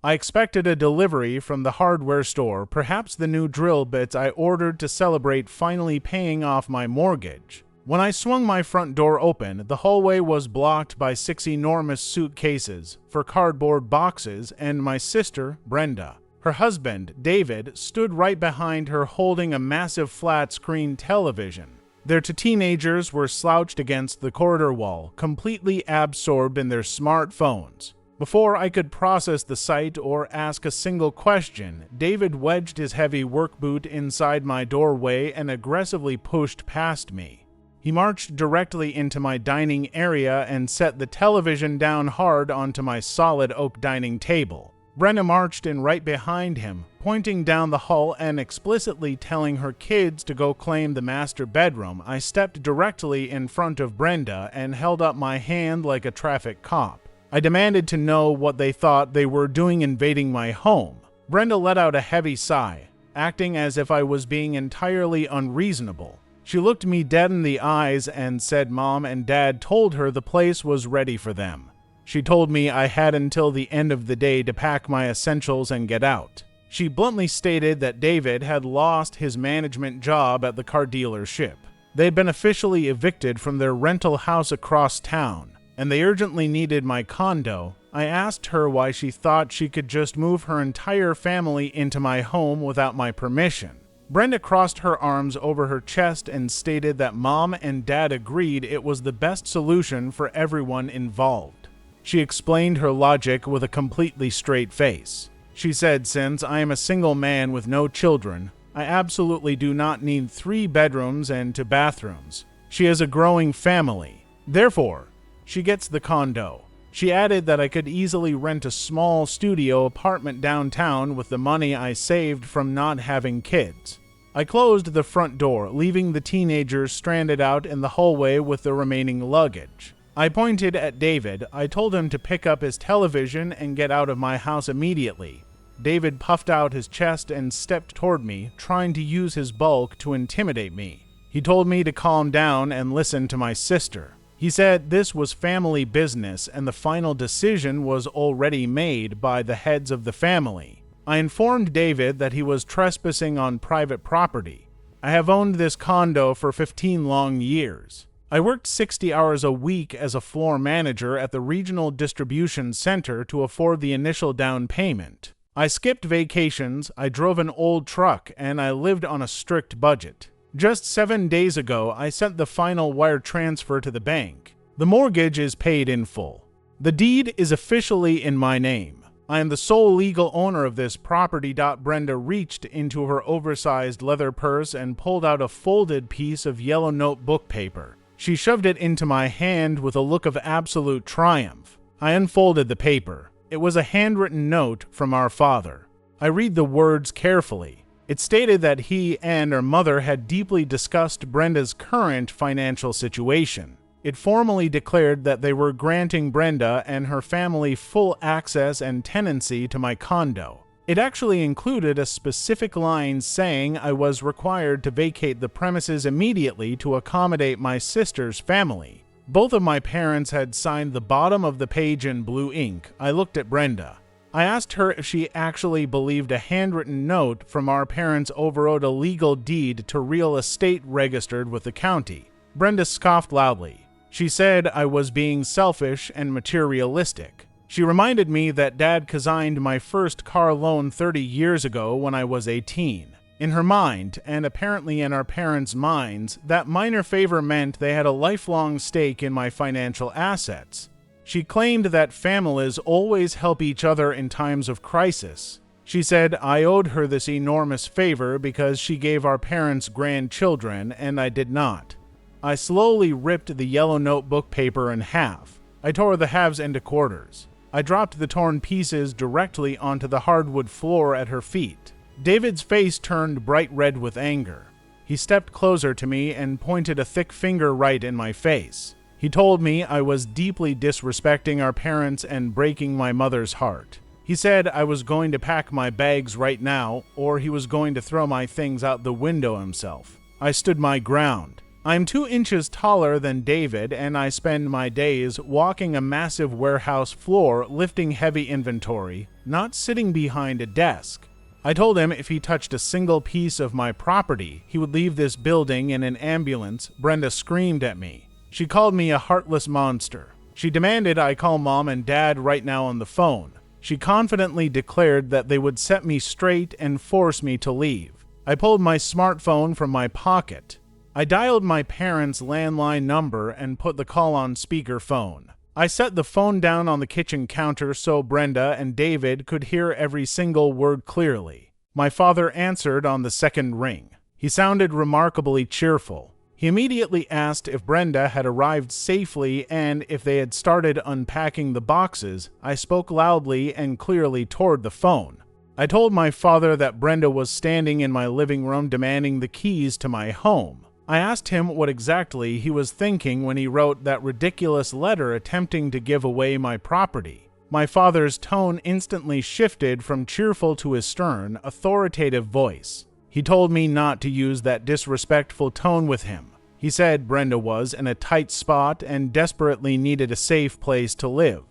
I expected a delivery from the hardware store, perhaps the new drill bits I ordered to celebrate finally paying off my mortgage. When I swung my front door open, the hallway was blocked by 6 enormous suitcases for cardboard boxes and my sister, Brenda. Her husband, David, stood right behind her holding a massive flat-screen television. Their two teenagers were slouched against the corridor wall, completely absorbed in their smartphones. Before I could process the sight or ask a single question, David wedged his heavy work boot inside my doorway and aggressively pushed past me. He marched directly into my dining area and set the television down hard onto my solid oak dining table. Brenda marched in right behind him, pointing down the hall and explicitly telling her kids to go claim the master bedroom. I stepped directly in front of Brenda and held up my hand like a traffic cop. I demanded to know what they thought they were doing invading my home. Brenda let out a heavy sigh, acting as if I was being entirely unreasonable. She looked me dead in the eyes and said Mom and Dad told her the place was ready for them. She told me I had until the end of the day to pack my essentials and get out. She bluntly stated that David had lost his management job at the car dealership. They had been officially evicted from their rental house across town, and they urgently needed my condo. I asked her why she thought she could just move her entire family into my home without my permission. Brenda crossed her arms over her chest and stated that Mom and Dad agreed it was the best solution for everyone involved. She explained her logic with a completely straight face. She said, since I am a single man with no children, I absolutely do not need 3 bedrooms and 2 bathrooms. She has a growing family. Therefore, she gets the condo. She added that I could easily rent a small studio apartment downtown with the money I saved from not having kids. I closed the front door, leaving the teenagers stranded out in the hallway with the remaining luggage. I pointed at David. I told him to pick up his television and get out of my house immediately. David puffed out his chest and stepped toward me, trying to use his bulk to intimidate me. He told me to calm down and listen to my sister. He said this was family business and the final decision was already made by the heads of the family. I informed David that he was trespassing on private property. I have owned this condo for 15 long years. I worked 60 hours a week as a floor manager at the regional distribution center to afford the initial down payment. I skipped vacations, I drove an old truck, and I lived on a strict budget. Just 7 days ago, I sent the final wire transfer to the bank. The mortgage is paid in full. The deed is officially in my name. I am the sole legal owner of this property. Brenda reached into her oversized leather purse and pulled out a folded piece of yellow notebook paper. She shoved it into my hand with a look of absolute triumph. I unfolded the paper. It was a handwritten note from our father. I read the words carefully. It stated that he and her mother had deeply discussed Brenda's current financial situation. It formally declared that they were granting Brenda and her family full access and tenancy to my condo. It actually included a specific line saying I was required to vacate the premises immediately to accommodate my sister's family. Both of my parents had signed the bottom of the page in blue ink. I looked at Brenda. I asked her if she actually believed a handwritten note from our parents overrode a legal deed to real estate registered with the county. Brenda scoffed loudly. She said I was being selfish and materialistic. She reminded me that Dad consigned my first car loan 30 years ago when I was 18. In her mind, and apparently in our parents' minds, that minor favor meant they had a lifelong stake in my financial assets. She claimed that families always help each other in times of crisis. She said I owed her this enormous favor because she gave our parents grandchildren, and I did not. I slowly ripped the yellow notebook paper in half. I tore the halves into quarters. I dropped the torn pieces directly onto the hardwood floor at her feet. David's face turned bright red with anger. He stepped closer to me and pointed a thick finger right in my face. He told me I was deeply disrespecting our parents and breaking my mother's heart. He said I was going to pack my bags right now, or he was going to throw my things out the window himself. I stood my ground. I'm 2 inches taller than David, and I spend my days walking a massive warehouse floor lifting heavy inventory, not sitting behind a desk. I told him if he touched a single piece of my property, he would leave this building in an ambulance. Brenda screamed at me. She called me a heartless monster. She demanded I call Mom and Dad right now on the phone. She confidently declared that they would set me straight and force me to leave. I pulled my smartphone from my pocket. I dialed my parents' landline number and put the call on speakerphone. I set the phone down on the kitchen counter so Brenda and David could hear every single word clearly. My father answered on the second ring. He sounded remarkably cheerful. He immediately asked if Brenda had arrived safely and if they had started unpacking the boxes. I spoke loudly and clearly toward the phone. I told my father that Brenda was standing in my living room demanding the keys to my home. I asked him what exactly he was thinking when he wrote that ridiculous letter attempting to give away my property. My father's tone instantly shifted from cheerful to his stern, authoritative voice. He told me not to use that disrespectful tone with him. He said Brenda was in a tight spot and desperately needed a safe place to live.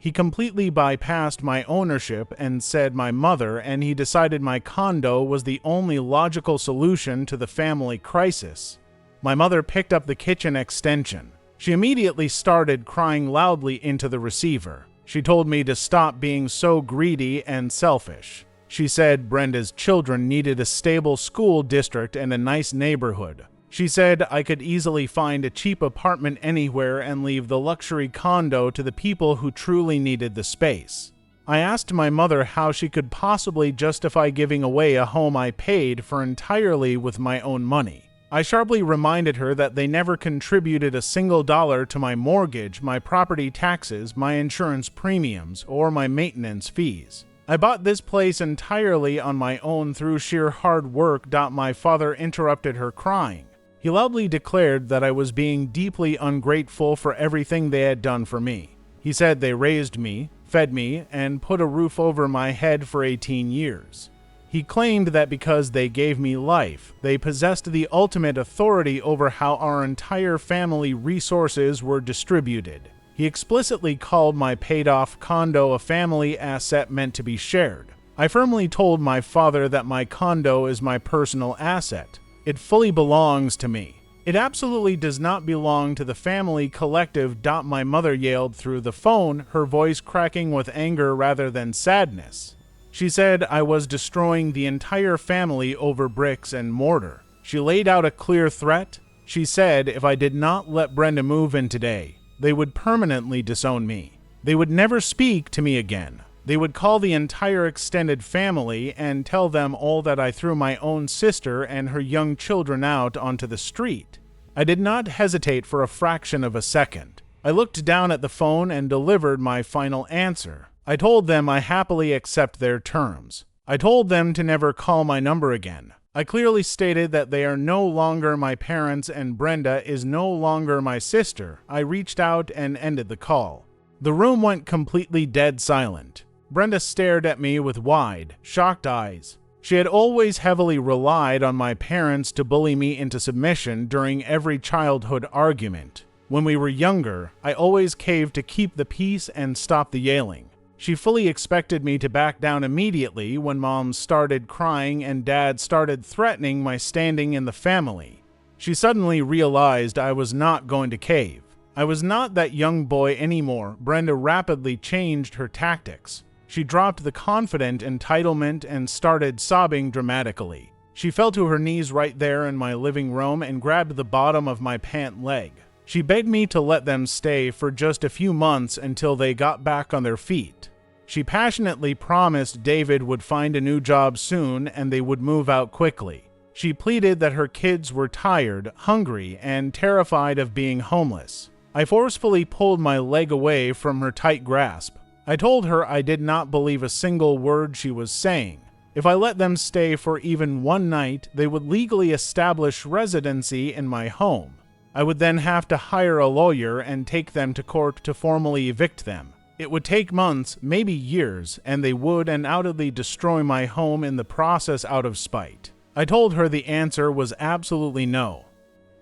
He completely bypassed my ownership and said my mother, and he decided my condo was the only logical solution to the family crisis. My mother picked up the kitchen extension. She immediately started crying loudly into the receiver. She told me to stop being so greedy and selfish. She said Brenda's children needed a stable school district and a nice neighborhood. She said I could easily find a cheap apartment anywhere and leave the luxury condo to the people who truly needed the space. I asked my mother how she could possibly justify giving away a home I paid for entirely with my own money. I sharply reminded her that they never contributed a single dollar to my mortgage, my property taxes, my insurance premiums, or my maintenance fees. I bought this place entirely on my own through sheer hard work. My father interrupted her crying. He loudly declared that I was being deeply ungrateful for everything they had done for me. He said they raised me, fed me, and put a roof over my head for 18 years. He claimed that because they gave me life, they possessed the ultimate authority over how our entire family resources were distributed. He explicitly called my paid-off condo a family asset meant to be shared. I firmly told my father that my condo is my personal asset. It fully belongs to me. It absolutely does not belong to the family collective. My mother yelled through the phone, her voice cracking with anger rather than sadness. She said I was destroying the entire family over bricks and mortar. She laid out a clear threat. She said if I did not let Brenda move in today, they would permanently disown me. They would never speak to me again. They would call the entire extended family and tell them all that I threw my own sister and her young children out onto the street. I did not hesitate for a fraction of a second. I looked down at the phone and delivered my final answer. I told them I happily accept their terms. I told them to never call my number again. I clearly stated that they are no longer my parents and Brenda is no longer my sister. I reached out and ended the call. The room went completely dead silent. Brenda stared at me with wide, shocked eyes. She had always heavily relied on my parents to bully me into submission during every childhood argument. When we were younger, I always caved to keep the peace and stop the yelling. She fully expected me to back down immediately when Mom started crying and Dad started threatening my standing in the family. She suddenly realized I was not going to cave. I was not that young boy anymore. Brenda rapidly changed her tactics. She dropped the confident entitlement and started sobbing dramatically. She fell to her knees right there in my living room and grabbed the bottom of my pant leg. She begged me to let them stay for just a few months until they got back on their feet. She passionately promised David would find a new job soon and they would move out quickly. She pleaded that her kids were tired, hungry, and terrified of being homeless. I forcefully pulled my leg away from her tight grasp. I told her I did not believe a single word she was saying. If I let them stay for even one night, they would legally establish residency in my home. I would then have to hire a lawyer and take them to court to formally evict them. It would take months, maybe years, and they would undoubtedly destroy my home in the process out of spite. I told her the answer was absolutely no.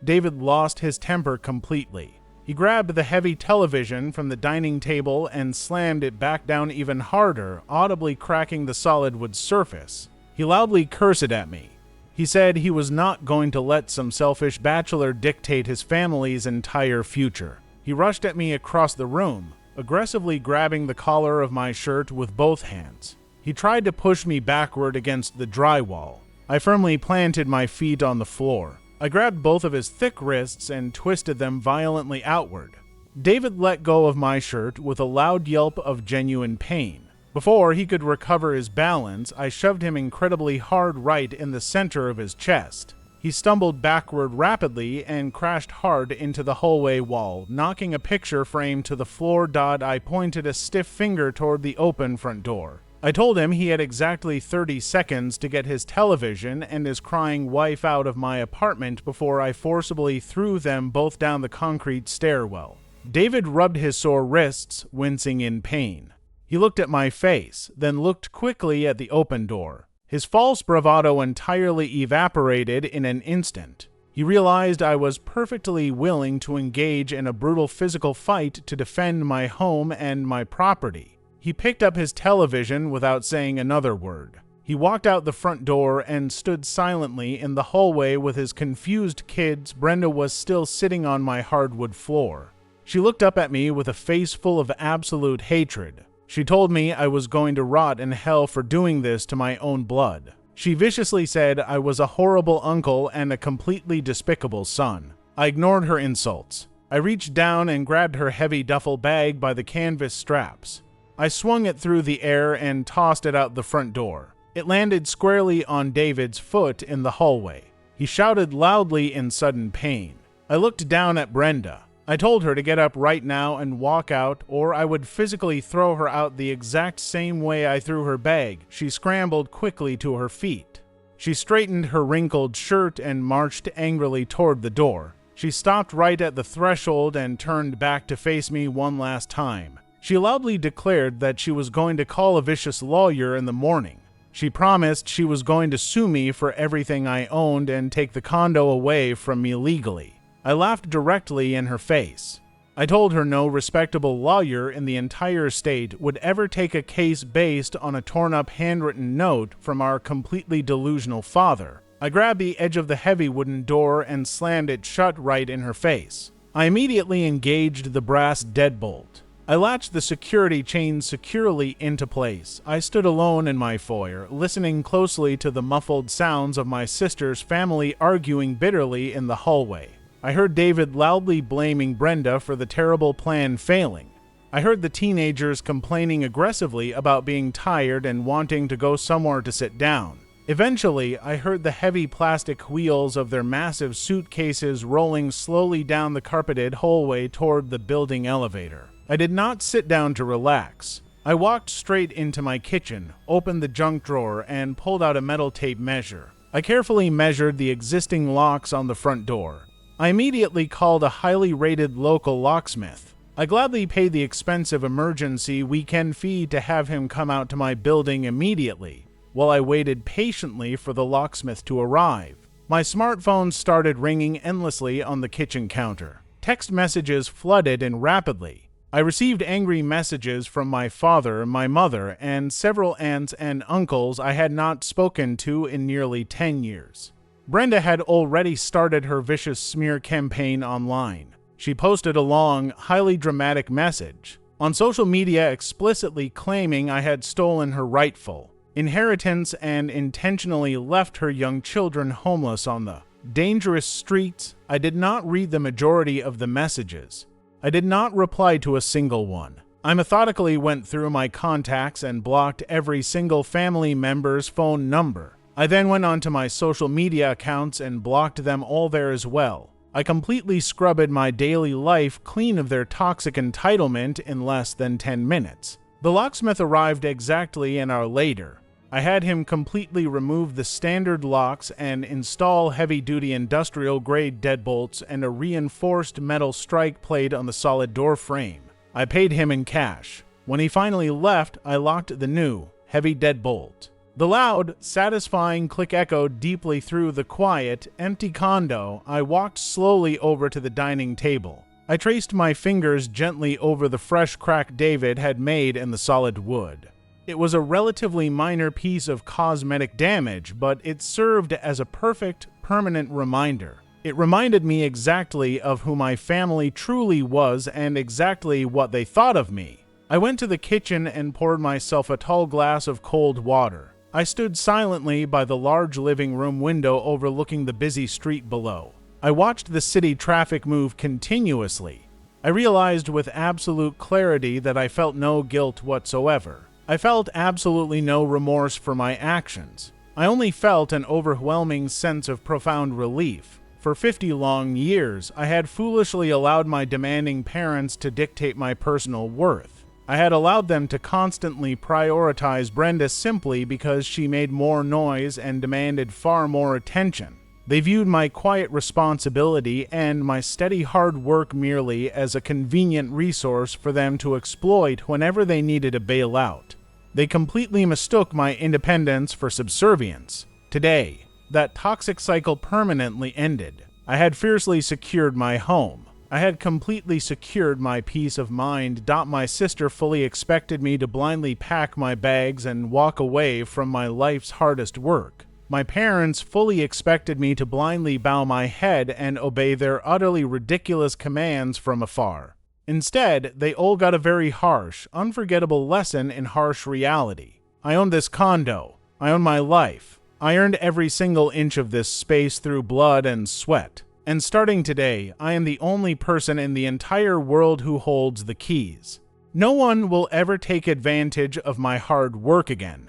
David lost his temper completely. He grabbed the heavy television from the dining table and slammed it back down even harder, audibly cracking the solid wood surface. He loudly cursed at me. He said he was not going to let some selfish bachelor dictate his family's entire future. He rushed at me across the room, aggressively grabbing the collar of my shirt with both hands. He tried to push me backward against the drywall. I firmly planted my feet on the floor. I grabbed both of his thick wrists and twisted them violently outward. David let go of my shirt with a loud yelp of genuine pain. Before he could recover his balance, I shoved him incredibly hard right in the center of his chest. He stumbled backward rapidly and crashed hard into the hallway wall, knocking a picture frame to the floor. I pointed a stiff finger toward the open front door. I told him he had exactly 30 seconds to get his television and his crying wife out of my apartment before I forcibly threw them both down the concrete stairwell. David rubbed his sore wrists, wincing in pain. He looked at my face, then looked quickly at the open door. His false bravado entirely evaporated in an instant. He realized I was perfectly willing to engage in a brutal physical fight to defend my home and my property. He picked up his television without saying another word. He walked out the front door and stood silently in the hallway with his confused kids. Brenda was still sitting on my hardwood floor. She looked up at me with a face full of absolute hatred. She told me I was going to rot in hell for doing this to my own blood. She viciously said I was a horrible uncle and a completely despicable son. I ignored her insults. I reached down and grabbed her heavy duffel bag by the canvas straps. I swung it through the air and tossed it out the front door. It landed squarely on David's foot in the hallway. He shouted loudly in sudden pain. I looked down at Brenda. I told her to get up right now and walk out, or I would physically throw her out the exact same way I threw her bag. She scrambled quickly to her feet. She straightened her wrinkled shirt and marched angrily toward the door. She stopped right at the threshold and turned back to face me one last time. She loudly declared that she was going to call a vicious lawyer in the morning. She promised she was going to sue me for everything I owned and take the condo away from me legally. I laughed directly in her face. I told her no respectable lawyer in the entire state would ever take a case based on a torn-up handwritten note from our completely delusional father. I grabbed the edge of the heavy wooden door and slammed it shut right in her face. I immediately engaged the brass deadbolt. I latched the security chain securely into place. I stood alone in my foyer, listening closely to the muffled sounds of my sister's family arguing bitterly in the hallway. I heard David loudly blaming Brenda for the terrible plan failing. I heard the teenagers complaining aggressively about being tired and wanting to go somewhere to sit down. Eventually, I heard the heavy plastic wheels of their massive suitcases rolling slowly down the carpeted hallway toward the building elevator. I did not sit down to relax. I walked straight into my kitchen, opened the junk drawer, and pulled out a metal tape measure. I carefully measured the existing locks on the front door. I immediately called a highly rated local locksmith. I gladly paid the expensive emergency weekend fee to have him come out to my building immediately, while I waited patiently for the locksmith to arrive. My smartphone started ringing endlessly on the kitchen counter. Text messages flooded in rapidly. I received angry messages from my father, my mother, and several aunts and uncles I had not spoken to in nearly 10 years. Brenda had already started her vicious smear campaign online. She posted a long, highly dramatic message on social media explicitly claiming I had stolen her rightful inheritance and intentionally left her young children homeless on the dangerous streets. I did not read the majority of the messages. I did not reply to a single one. I methodically went through my contacts and blocked every single family member's phone number. I then went onto my social media accounts and blocked them all there as well. I completely scrubbed my daily life clean of their toxic entitlement in less than 10 minutes. The locksmith arrived exactly an hour later. I had him completely remove the standard locks and install heavy-duty industrial-grade deadbolts and a reinforced metal strike plate on the solid door frame. I paid him in cash. When he finally left, I locked the new, heavy deadbolt. The loud, satisfying click echoed deeply through the quiet, empty condo. I walked slowly over to the dining table. I traced my fingers gently over the fresh crack David had made in the solid wood. It was a relatively minor piece of cosmetic damage, but it served as a perfect, permanent reminder. It reminded me exactly of who my family truly was and exactly what they thought of me. I went to the kitchen and poured myself a tall glass of cold water. I stood silently by the large living room window overlooking the busy street below. I watched the city traffic move continuously. I realized with absolute clarity that I felt no guilt whatsoever. I felt absolutely no remorse for my actions. I only felt an overwhelming sense of profound relief. For 50 long years, I had foolishly allowed my demanding parents to dictate my personal worth. I had allowed them to constantly prioritize Brenda simply because she made more noise and demanded far more attention. They viewed my quiet responsibility and my steady hard work merely as a convenient resource for them to exploit whenever they needed a bailout. They completely mistook my independence for subservience. Today, that toxic cycle permanently ended. I had fiercely secured my home. I had completely secured my peace of mind. My sister fully expected me to blindly pack my bags and walk away from my life's hardest work. My parents fully expected me to blindly bow my head and obey their utterly ridiculous commands from afar. Instead, they all got a very harsh, unforgettable lesson in harsh reality. I own this condo. I own my life. I earned every single inch of this space through blood and sweat. And starting today, I am the only person in the entire world who holds the keys. No one will ever take advantage of my hard work again.